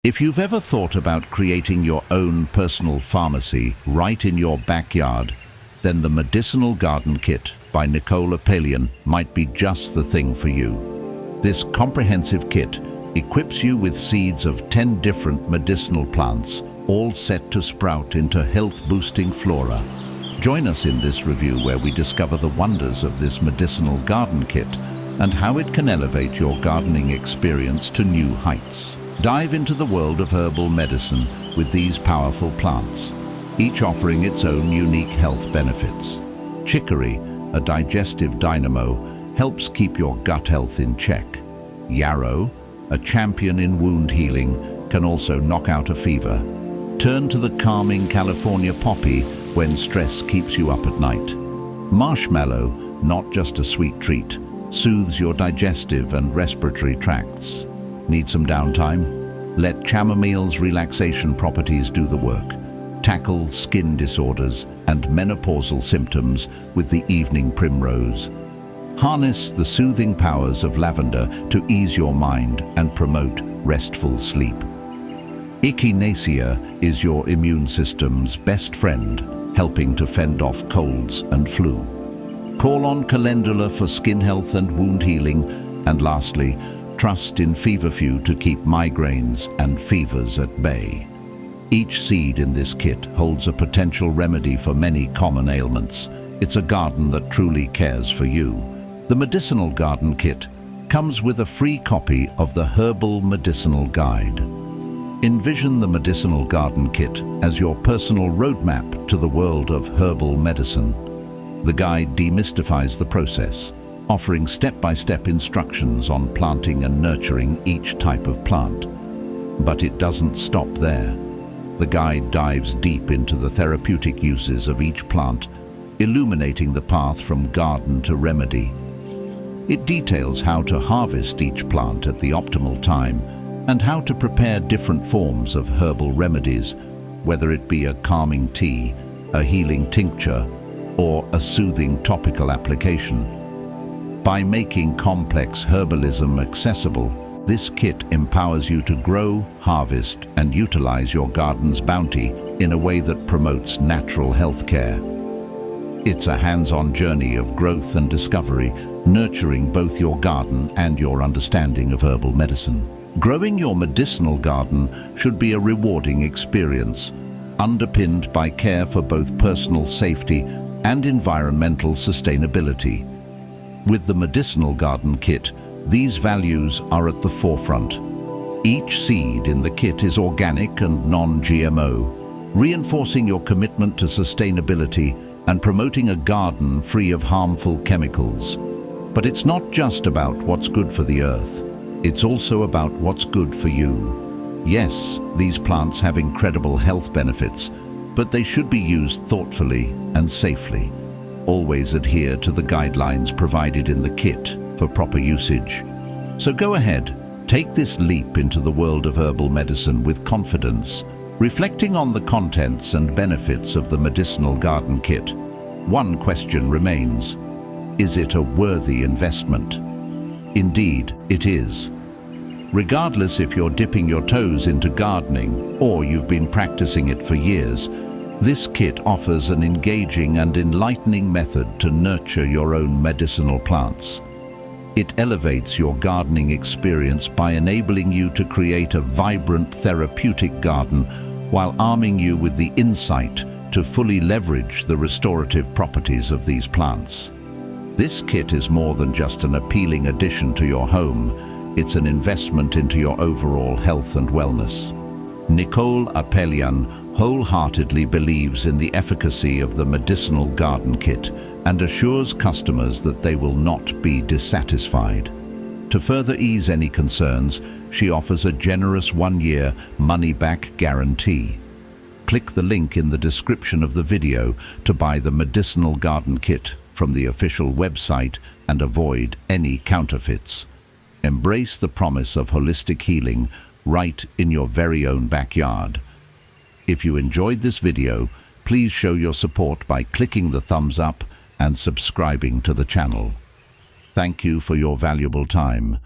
If you've ever thought about creating your own personal pharmacy right in your backyard, then the Medicinal Garden Kit by Nicole Apelian might be just the thing for you. This comprehensive kit equips you with seeds of 10 different medicinal plants, all set to sprout into health-boosting flora. Join us in this review where we discover the wonders of this Medicinal Garden Kit and how it can elevate your gardening experience to new heights. Dive into the world of herbal medicine with these powerful plants, each offering its own unique health benefits. Chicory, a digestive dynamo, helps keep your gut health in check. Yarrow, a champion in wound healing, can also knock out a fever. Turn to the calming California poppy when stress keeps you up at night. Marshmallow, not just a sweet treat, soothes your digestive and respiratory tracts. Need some downtime? Let chamomile's relaxation properties do the work. Tackle skin disorders and menopausal symptoms with the evening primrose. Harness the soothing powers of lavender to ease your mind and promote restful sleep. Echinacea is your immune system's best friend, helping to fend off colds and flu. Call on calendula for skin health and wound healing. And lastly, trust in feverfew to keep migraines and fevers at bay. Each seed in this kit holds a potential remedy for many common ailments. It's a garden that truly cares for you. The Medicinal Garden Kit comes with a free copy of the Herbal Medicinal Guide. Envision the Medicinal Garden Kit as your personal roadmap to the world of herbal medicine. The guide demystifies the process, offering step-by-step instructions on planting and nurturing each type of plant. But it doesn't stop there. The guide dives deep into the therapeutic uses of each plant, illuminating the path from garden to remedy. It details how to harvest each plant at the optimal time and how to prepare different forms of herbal remedies, whether it be a calming tea, a healing tincture, or a soothing topical application. By making complex herbalism accessible, this kit empowers you to grow, harvest, and utilize your garden's bounty in a way that promotes natural healthcare. It's a hands-on journey of growth and discovery, nurturing both your garden and your understanding of herbal medicine. Growing your medicinal garden should be a rewarding experience, underpinned by care for both personal safety and environmental sustainability. With the Medicinal Garden Kit, these values are at the forefront. Each seed in the kit is organic and non-GMO, reinforcing your commitment to sustainability and promoting a garden free of harmful chemicals. But it's not just about what's good for the earth, it's also about what's good for you. Yes, these plants have incredible health benefits, but they should be used thoughtfully and safely. Always adhere to the guidelines provided in the kit for proper usage. So go ahead, take this leap into the world of herbal medicine with confidence, reflecting on the contents and benefits of the Medicinal Garden Kit. One question remains: is it a worthy investment? Indeed, it is. Regardless if you're dipping your toes into gardening or you've been practicing it for years, this kit offers an engaging and enlightening method to nurture your own medicinal plants. It elevates your gardening experience by enabling you to create a vibrant therapeutic garden while arming you with the insight to fully leverage the restorative properties of these plants. This kit is more than just an appealing addition to your home, it's an investment into your overall health and wellness. Nicole Apelian wholeheartedly believes in the efficacy of the Medicinal Garden Kit and assures customers that they will not be dissatisfied. To further ease any concerns, she offers a generous 1-year money-back guarantee. Click the link in the description of the video to buy the Medicinal Garden Kit from the official website and avoid any counterfeits. Embrace the promise of holistic healing right in your very own backyard. If you enjoyed this video, please show your support by clicking the thumbs up and subscribing to the channel. Thank you for your valuable time.